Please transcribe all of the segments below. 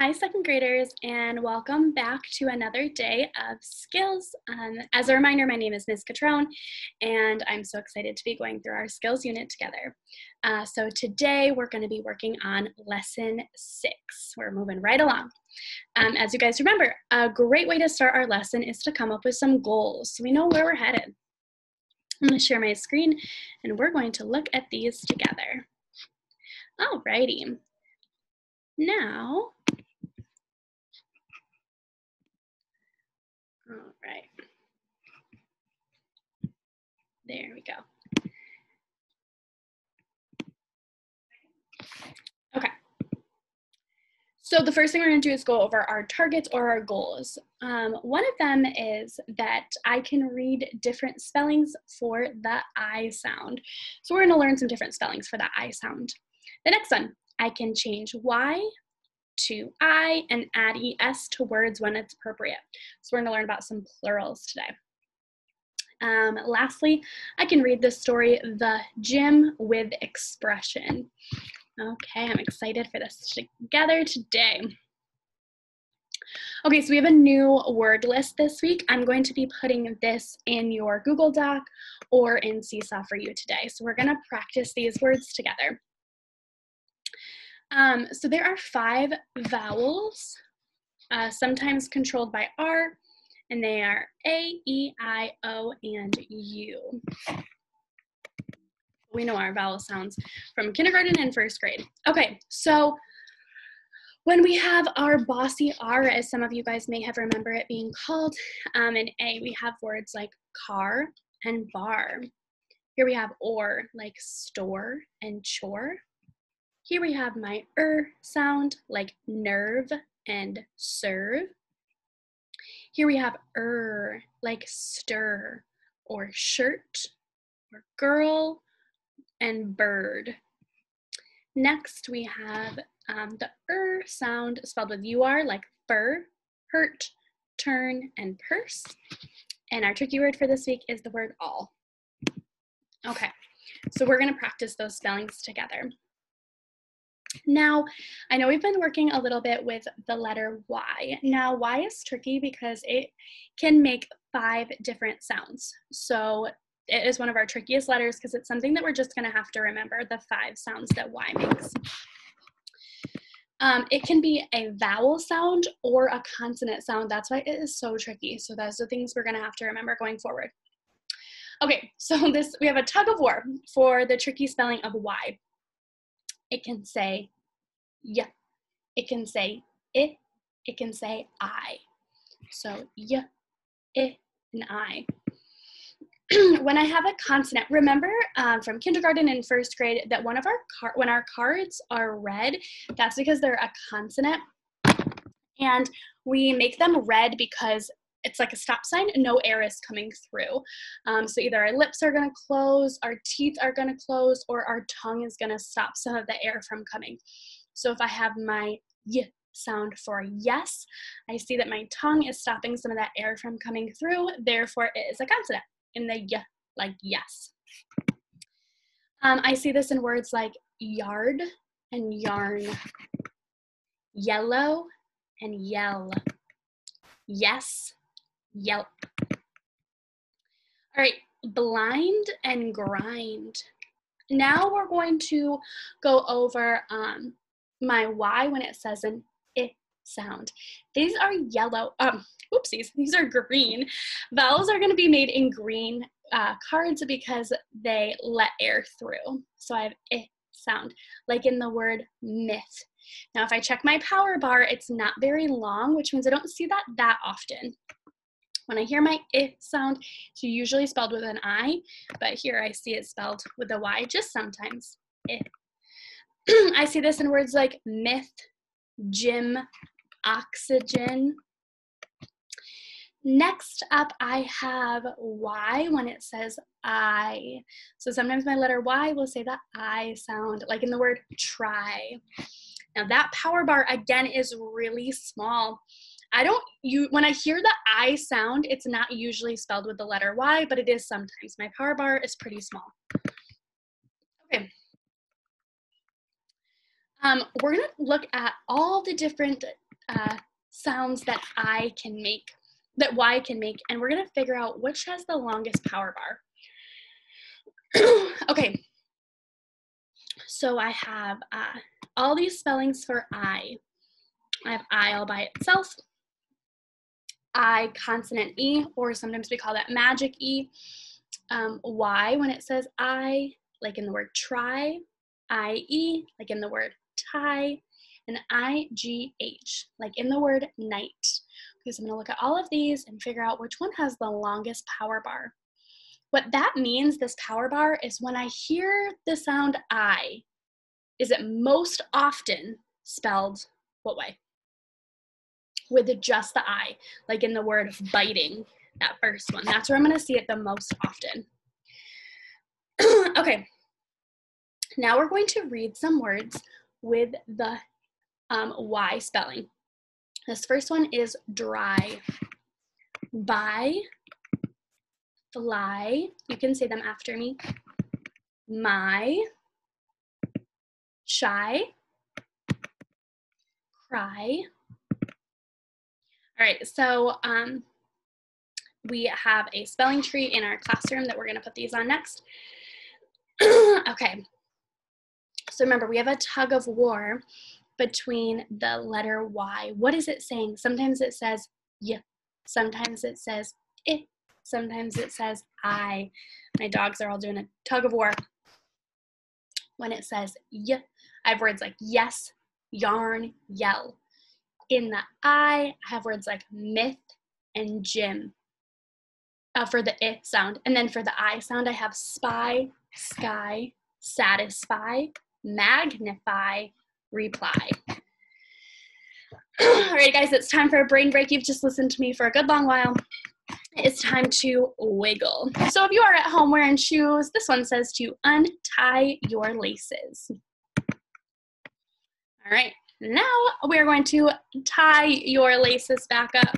Hi, second graders, and welcome back to another day of skills. As a reminder, my name is Ms. Catrone, and I'm so excited to be going through our skills unit together. So today we're going to be working on lesson 6. We're moving right along. As you guys remember, a great way to start our lesson is to come up with some goals so we know where we're headed. I'm going to share my screen, and we're going to look at these together. Alrighty. Now, all right. There we go. Okay. So the first thing we're going to do is go over our targets or our goals. One of them is that I can read different spellings for the I sound. So we're going to learn some different spellings for the I sound. The next one, I can change Y to I and add ES to words when it's appropriate. So we're going to learn about some plurals today. Lastly, I can read the story, The Gym with Expression. Okay, I'm excited for this together today. Okay, so we have a new word list this week. I'm going to be putting this in your Google Doc or in Seesaw for you today. So we're gonna practice these words together. So there are 5 vowels, sometimes controlled by R, and they are A, E, I, O, and U. We know our vowel sounds from kindergarten and first grade. Okay, so when we have our bossy R, as some of you guys may have remembered it being called, in A, we have words like car and bar. Here we have or, like store and chore. Here we have my sound, like nerve and serve. Here we have like stir or shirt or girl and bird. Next, we have the sound spelled with UR, like fur, hurt, turn, and purse. And our tricky word for this week is the word all. Okay, so we're going to practice those spellings together. Now, I know we've been working a little bit with the letter Y. Now, Y is tricky because it can make 5 different sounds. So it is one of our trickiest letters because it's something that we're just going to have to remember, the 5 sounds that Y makes. It can be a vowel sound or a consonant sound. That's why it is so tricky. So those are the things we're going to have to remember going forward. Okay, so we have a tug of war for the tricky spelling of Y. It can say y, it can say it can say I. So y, I, and I. When I have a consonant, remember from kindergarten and first grade that when our cards are red, that's because they're a consonant, and we make them red because it's like a stop sign, no air is coming through. So either our lips are going to close, our teeth are going to close, or our tongue is going to stop some of the air from coming. So if I have my y sound for yes, I see that my tongue is stopping some of that air from coming through, therefore it is a consonant in the y, like yes. I see this in words like yard and yarn, yellow and yell, yes, yelp. All right, blind and grind. Now we're going to go over my Y when it says an I sound. These are yellow, oopsies, these are green. Vowels are going to be made in green cards because they let air through. So I have I sound, like in the word myth. Now if I check my power bar, it's not very long, which means I don't see that often. When I hear my I sound, it's usually spelled with an I, but here I see it spelled with a Y just sometimes. I. I see this in words like myth, gym, oxygen. Next up, I have Y when it says I. So sometimes my letter Y will say the I sound, like in the word try. Now that power bar, again, is really small. When I hear the I sound, it's not usually spelled with the letter Y, but it is sometimes. My power bar is pretty small. Okay. We're gonna look at all the different sounds that I can make, that Y can make, and we're going to figure out which has the longest power bar. Okay, so I have all these spellings for I. I have I all by itself, I consonant E, or sometimes we call that magic E. Y when it says I, like in the word try, IE, like in the word tie, and IGH, like in the word night. Okay, so I'm gonna look at all of these and figure out which one has the longest power bar. What that means, this power bar, is when I hear the sound I, is it most often spelled what way? With just the I, like in the word biting, that first one. That's where I'm gonna see it the most often. Okay, now we're going to read some words with the Y spelling. This first one is dry. Buy, fly, you can say them after me. My, shy, cry. All right, so we have a spelling tree in our classroom that we're gonna put these on next. Okay, so remember, we have a tug of war between the letter Y. What is it saying? Sometimes it says y, sometimes it says I, sometimes it says I. My dogs are all doing a tug of war. When it says y, I have words like yes, yarn, yell. In the I have words like myth and gym for the I sound. And then for the I sound, I have spy, sky, satisfy, magnify, reply. All right, guys, it's time for a brain break. You've just listened to me for a good long while. It's time to wiggle. So if you are at home wearing shoes, this one says to untie your laces. All right, now we're going to tie your laces back up.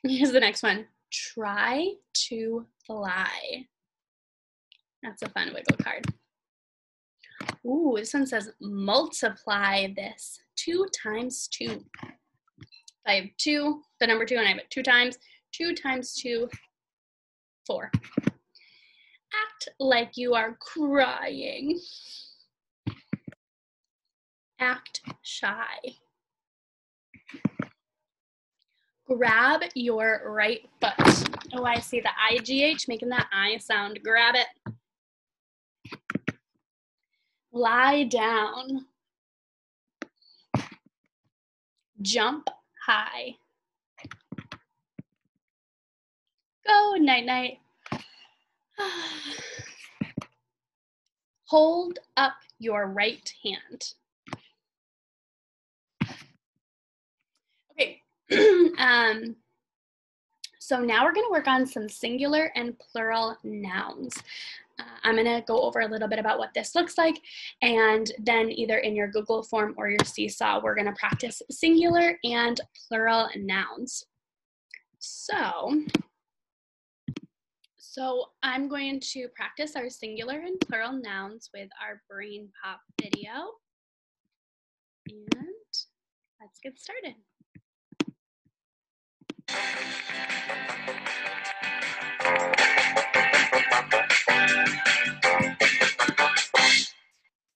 Here's the next one. Try to fly. That's a fun wiggle card. Ooh, this one says multiply this. 2 times 2. I have 2, the number 2, and I have it 2 times. 2 times 2, 4. Act like you are crying. Act shy. Grab your right foot. Oh, I see the IGH making that I sound. Grab it. Lie down. Jump high. Go night-night. Hold up your right hand. Okay, so now we're going to work on some singular and plural nouns. I'm going to go over a little bit about what this looks like, and then either in your Google form or your Seesaw, we're going to practice singular and plural nouns. So I'm going to practice our singular and plural nouns with our Brain Pop video, and let's get started.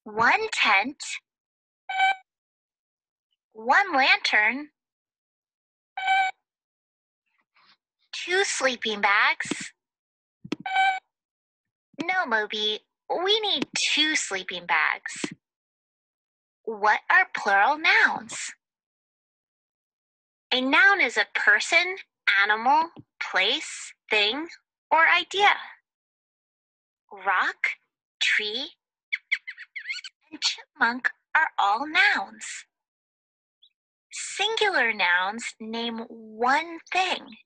One tent, one lantern, 2 sleeping bags. No, Moby, we need 2 sleeping bags. What are plural nouns? A noun is a person, animal, place, thing, or idea. Rock, tree, and chipmunk are all nouns. Singular nouns name one thing.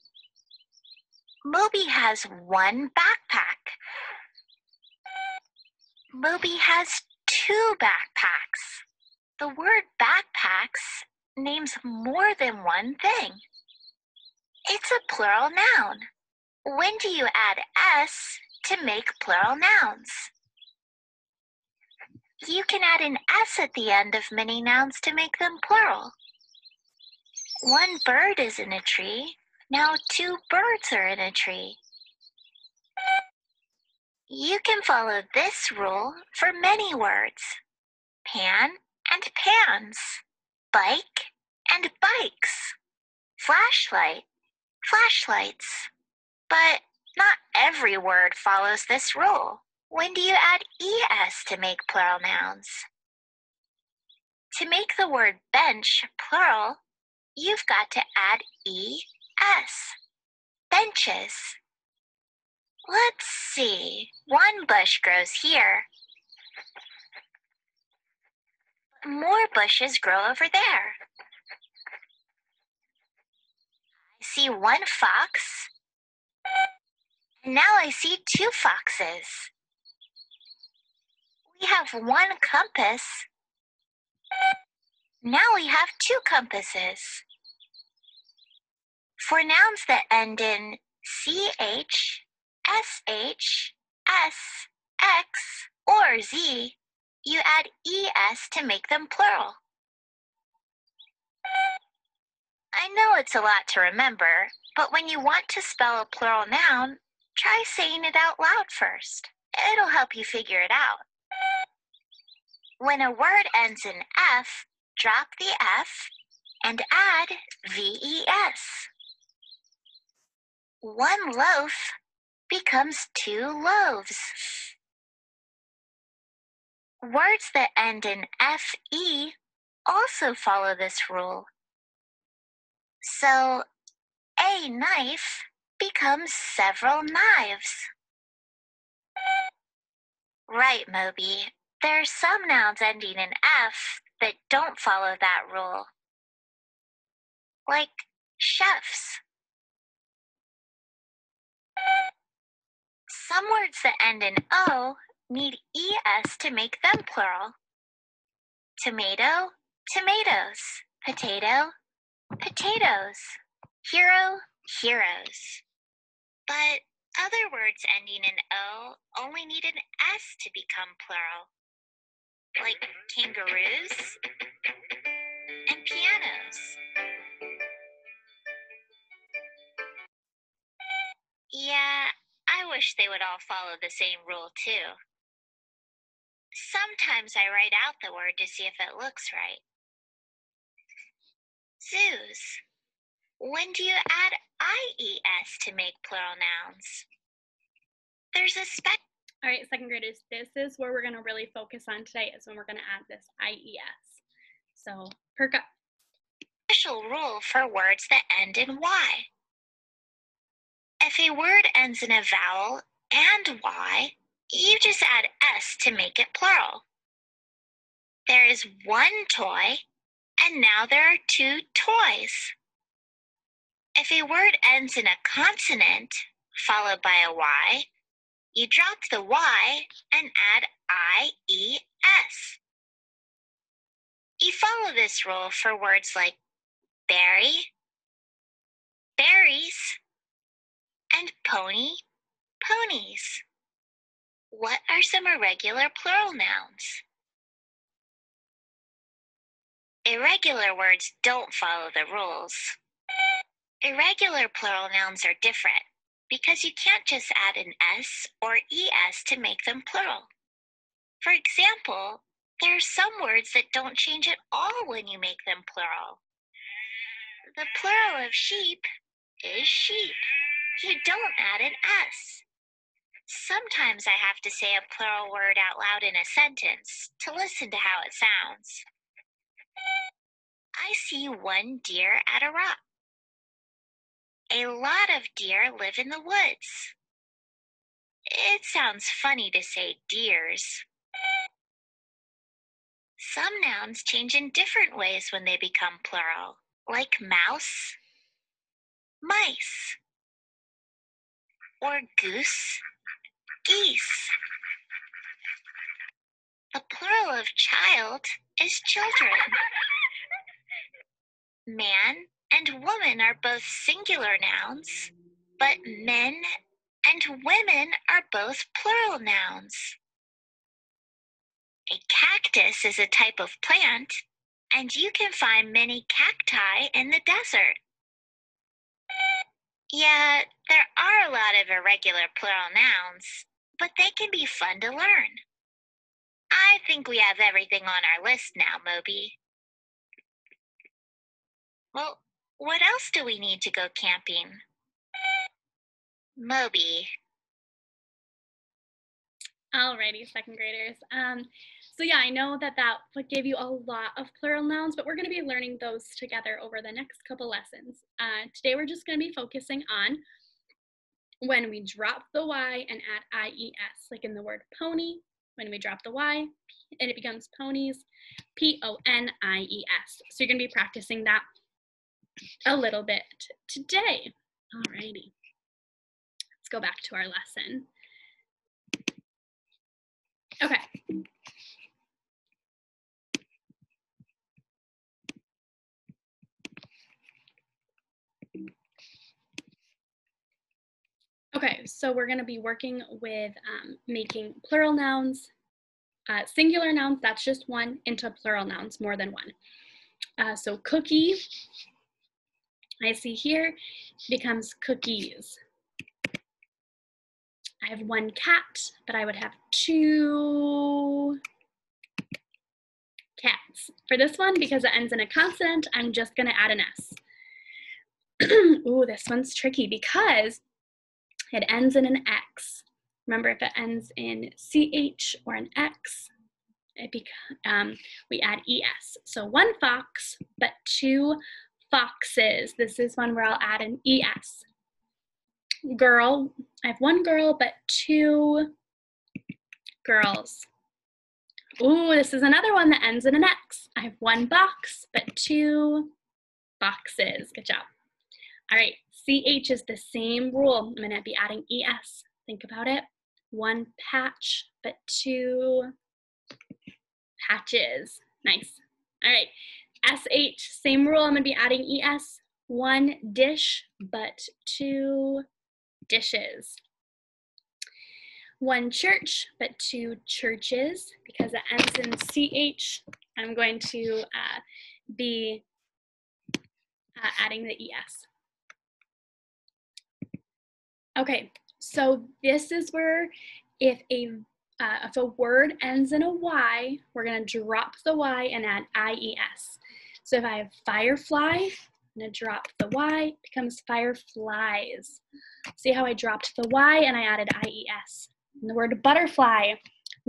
Moby has 1 backpack. Moby has 2 backpacks. The word backpacks names more than one thing. It's a plural noun. When do you add S to make plural nouns? You can add an S at the end of many nouns to make them plural. One bird is in a tree. Now 2 birds are in a tree. You can follow this rule for many words. Pan and pans. Bike and bikes. Flashlight, flashlights. But not every word follows this rule. When do you add es to make plural nouns? To make the word bench plural, you've got to add es. Benches. Let's see. One bush grows here. More bushes grow over there. I see one fox. And now I see 2 foxes. We have one compass. Now we have 2 compasses. For nouns that end in ch, sh, s, x, or z, you add es to make them plural. I know it's a lot to remember, but when you want to spell a plural noun, try saying it out loud first. It'll help you figure it out. When a word ends in f, drop the f and add ves. One loaf becomes 2 loaves. Words that end in fe also follow this rule. So, a knife becomes several knives. Right, Moby. There are some nouns ending in f that don't follow that rule. Like chefs. Some words that end in o need es to make them plural. Tomato, tomatoes. Potato, potatoes. Hero, heroes. But other words ending in o only need an s to become plural. Like kangaroos and pianos. Yeah, I wish they would all follow the same rule too. Sometimes I write out the word to see if it looks right. Zoos. When do you add ies to make plural nouns? There's a All right, second graders, this is where we're going to really focus on today, is when we're going to add this IES. So, perk up. Special rule for words that end in y. If a word ends in a vowel and y, you just add s to make it plural. There is one toy, and now there are 2 toys. If a word ends in a consonant, followed by a y, you drop the y and add IES. You follow this rule for words like berry, berries, and pony, ponies. What are some irregular plural nouns? Irregular words don't follow the rules. Irregular plural nouns are different because you can't just add an s or es to make them plural. For example, there are some words that don't change at all when you make them plural. The plural of sheep is sheep. You don't add an s. Sometimes I have to say a plural word out loud in a sentence to listen to how it sounds. I see one deer at a rock. A lot of deer live in the woods. It sounds funny to say deers. Some nouns change in different ways when they become plural, like mouse, mice, or goose, geese. The plural of child is children. Man and woman are both singular nouns, but men and women are both plural nouns. A cactus is a type of plant, And you can find many cacti in the desert. Yeah, there are a lot of irregular plural nouns, but they can be fun to learn. I think we have everything on our list now, Moby. Well, what else do we need to go camping? Moby. Alrighty, second graders. So yeah, I know that gave you a lot of plural nouns, but we're going to be learning those together over the next couple lessons. Today we're just going to be focusing on when we drop the Y and add IES, like in the word pony. When we drop the Y and it becomes ponies, PONIES. So you're going to be practicing that a little bit today. Alrighty, let's go back to our lesson. Okay. Okay, so we're going to be working with making plural nouns, singular nouns, that's just one, into plural nouns, more than one. So cookie, I see here, becomes cookies. I have one cat, but I would have two cats. For this one, because it ends in a consonant, I'm just going to add an S. Ooh, this one's tricky because it ends in an X. Remember, if it ends in CH or an X, we add ES. So one fox, but two foxes. This is one where I'll add an ES. Girl, I have one girl, but two girls. Ooh, this is another one that ends in an X. I have one box, but two boxes. Good job. All right, CH is the same rule. I'm going to be adding ES. Think about it. One patch, but two patches. Nice. All right, SH, same rule. I'm going to be adding ES. One dish, but two dishes. One church, but two churches. Because it ends in CH, I'm going to be adding the ES. Okay, so this is where if a word ends in a Y, we're going to drop the Y and add IES. So if I have firefly, I'm going to drop the Y, it becomes fireflies. See how I dropped the Y and I added IES. And the word butterfly, I'm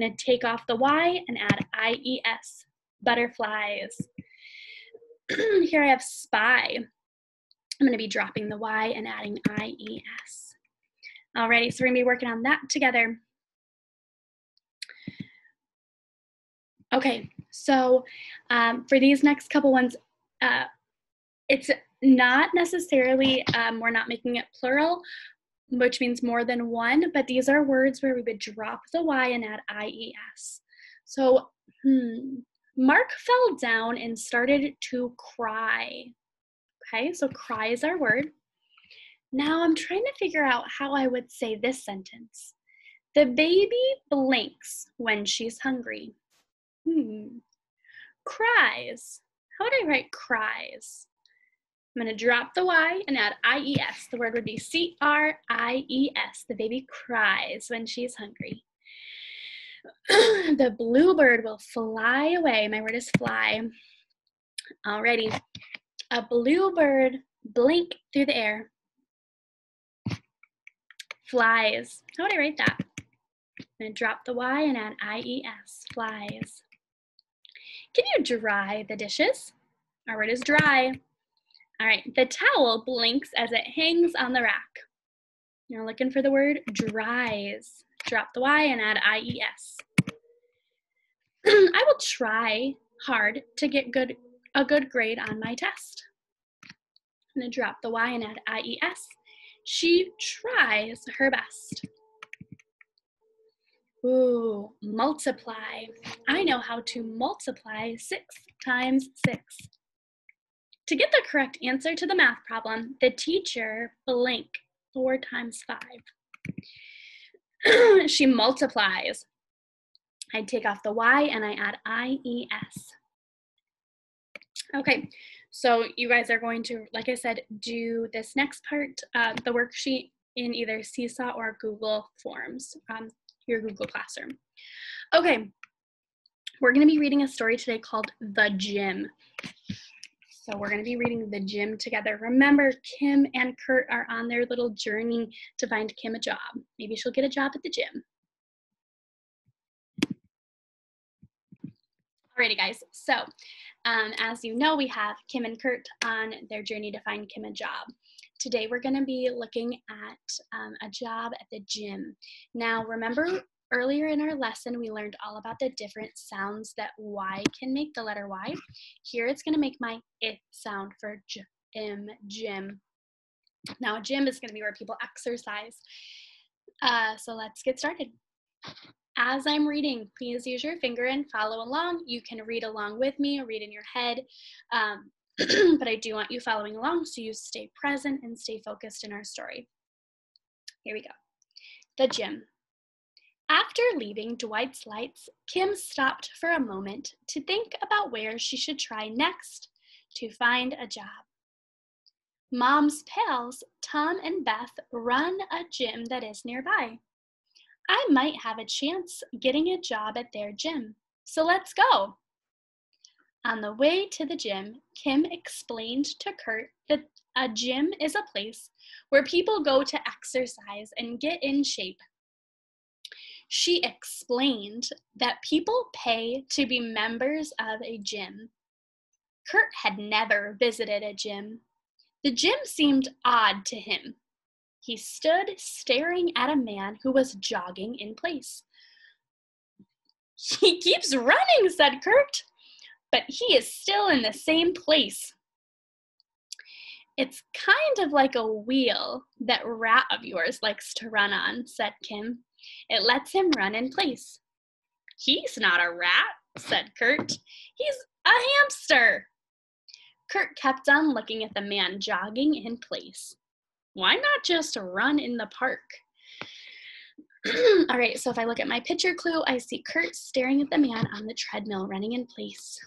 going to take off the Y and add IES, butterflies. Here I have spy. I'm going to be dropping the Y and adding IES. Alrighty, so we're going to be working on that together. Okay, so for these next couple ones, it's not necessarily, we're not making it plural, which means more than one, but these are words where we would drop the Y and add IES. So, Mark fell down and started to cry. Okay, so cry is our word. Now I'm trying to figure out how I would say this sentence. The baby blinks when she's hungry. Cries. How would I write cries? I'm going to drop the Y and add IES. The word would be CRIES. The baby cries when she's hungry. The bluebird will fly away. My word is fly. Alrighty. A bluebird blink through the air. Flies. How would I write that? I'm going to drop the Y and add IES. Flies. Can you dry the dishes? Our word is dry. All right, the towel blinks as it hangs on the rack. You're looking for the word dries. Drop the Y and add IES. I will try hard to get a good grade on my test. I'm going to drop the Y and add IES. She tries her best. Ooh, multiply. I know how to multiply 6 times 6. To get the correct answer to the math problem, the teacher blinked 4 times 5. She multiplies. I take off the Y and I add IES. Okay, so you guys are going to, like I said, do this next part, the worksheet in either Seesaw or Google Forms, your Google Classroom. Okay, we're going to be reading a story today called The Gym. So we're going to be reading The Gym together. Remember, Kim and Kurt are on their little journey to find Kim a job. Maybe she'll get a job at the gym. Alrighty, guys. So as you know, we have Kim and Kurt on their journey to find Kim a job. Today, we're going to be looking at a job at the gym. Now, remember earlier in our lesson, we learned all about the different sounds that Y can make, the letter Y. Here, it's going to make my I sound for gym. Now, a gym is going to be where people exercise. So let's get started. As I'm reading, please use your finger and follow along. You can read along with me or read in your head, but I do want you following along so you stay present and stay focused in our story. Here we go. The gym. After leaving Dwight's Lights, Kim stopped for a moment to think about where she should try next to find a job. Mom's pals, Tom and Beth, run a gym that is nearby. I might have a chance getting a job at their gym, so let's go. On the way to the gym, Kim explained to Kurt that a gym is a place where people go to exercise and get in shape. She explained that people pay to be members of a gym. Kurt had never visited a gym. The gym seemed odd to him. He stood staring at a man who was jogging in place. He keeps running, said Kurt, but he is still in the same place. It's kind of like a wheel that rat of yours likes to run on, said Kim. It lets him run in place. He's not a rat, said Kurt. He's a hamster. Kurt kept on looking at the man jogging in place. Why not just run in the park? All right, so if I look at my picture clue, I see Kurt staring at the man on the treadmill running in place.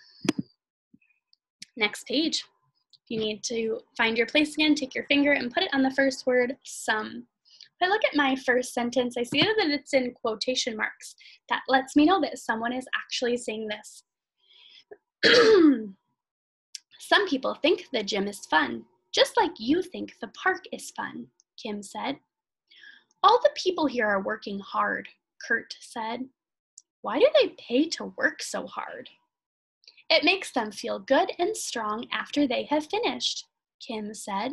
Next page. If you need to find your place again, take your finger and put it on the first word, some. If I look at my first sentence, I see that it's in quotation marks. That lets me know that someone is actually saying this. Some people think the gym is fun, just like you think the park is fun, Kim said. All the people here are working hard, Kurt said. Why do they pay to work so hard? It makes them feel good and strong after they have finished, Kim said.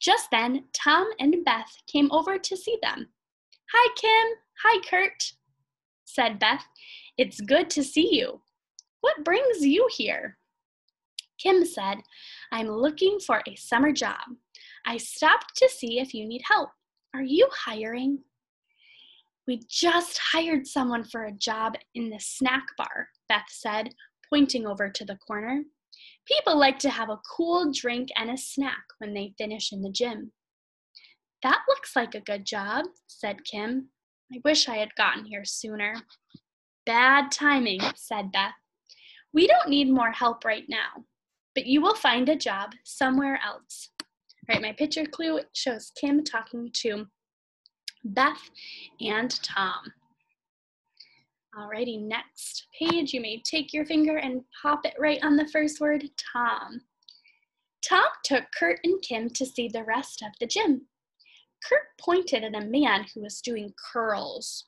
Just then, Tom and Beth came over to see them. Hi, Kim. Hi, Kurt, said Beth. It's good to see you. What brings you here? Kim said, I'm looking for a summer job. I stopped to see if you need help. Are you hiring? We just hired someone for a job in the snack bar, Beth said, pointing over to the corner. People like to have a cool drink and a snack when they finish in the gym. That looks like a good job, said Kim. I wish I had gotten here sooner. Bad timing, said Beth. We don't need more help right now, but you will find a job somewhere else. All right, my picture clue shows Kim talking to Beth and Tom. Alrighty, next page, you may take your finger and pop it right on the first word, Tom. Tom took Kurt and Kim to see the rest of the gym. Kurt pointed at a man who was doing curls.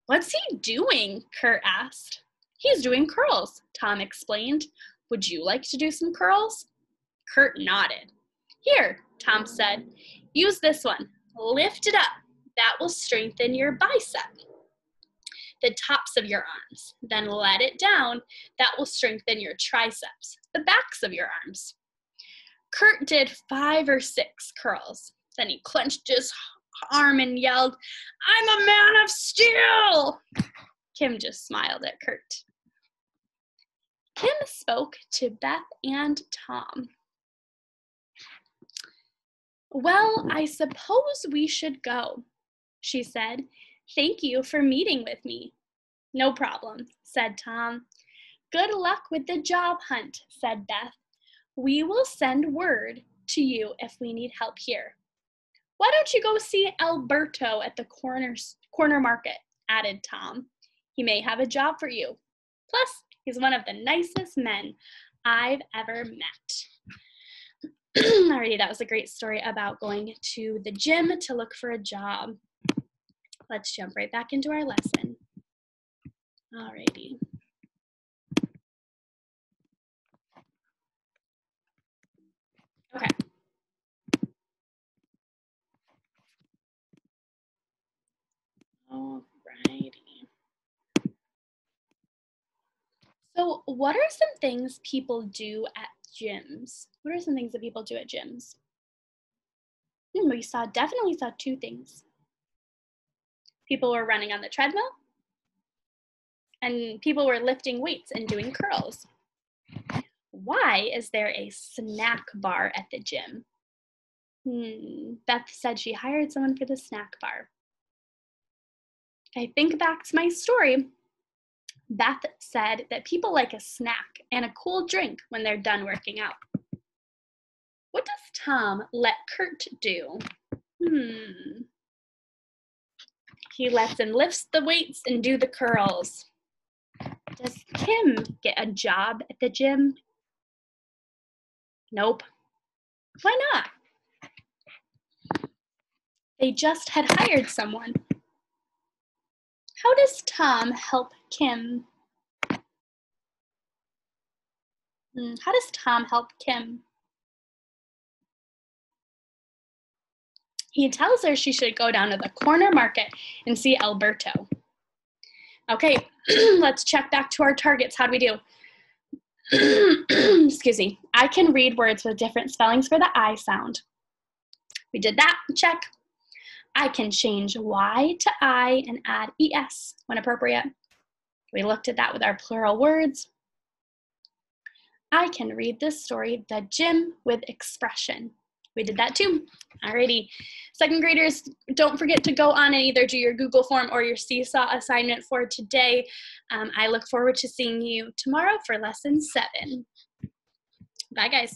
What's he doing? Kurt asked. He's doing curls, Tom explained. Would you like to do some curls? Kurt nodded. Here, Tom said. Use this one. Lift it up. That will strengthen your bicep. The tops of your arms. Then let it down. That will strengthen your triceps, the backs of your arms. Kurt did 5 or 6 curls. Then he clenched his arm and yelled, I'm a man of steel! Kim just smiled at Kurt. Kim spoke to Beth and Tom. Well, I suppose we should go, she said. Thank you for meeting with me. No problem, said Tom. Good luck with the job hunt, said Beth. We will send word to you if we need help here. Why don't you go see Alberto at the corner market, added Tom. He may have a job for you. Plus, he's one of the nicest men I've ever met. Alrighty, that was a great story about going to the gym to look for a job. Let's jump right back into our lesson. Alrighty. Okay. Alrighty. So what are some things people do at gyms? What are some things that people do at gyms? We definitely saw two things. People were running on the treadmill, and people were lifting weights and doing curls. Why is there a snack bar at the gym? Beth said she hired someone for the snack bar. I think back to my story. Beth said that people like a snack and a cool drink when they're done working out. What does Tom let Kurt do? He lets him lift the weights and do the curls. Does Kim get a job at the gym? Nope. Why not? They just had hired someone. How does Tom help Kim? How does Tom help Kim? He tells her she should go down to the corner market and see Alberto. Okay, let's check back to our targets. How do we do? Excuse me. I can read words with different spellings for the I sound. We did that. Check. I can change Y to I and add ES when appropriate. We looked at that with our plural words. I can read this story, The Gym, with expression. We did that too. Alrighty. Second graders, don't forget to go on and either do your Google form or your Seesaw assignment for today. I look forward to seeing you tomorrow for lesson 7. Bye, guys.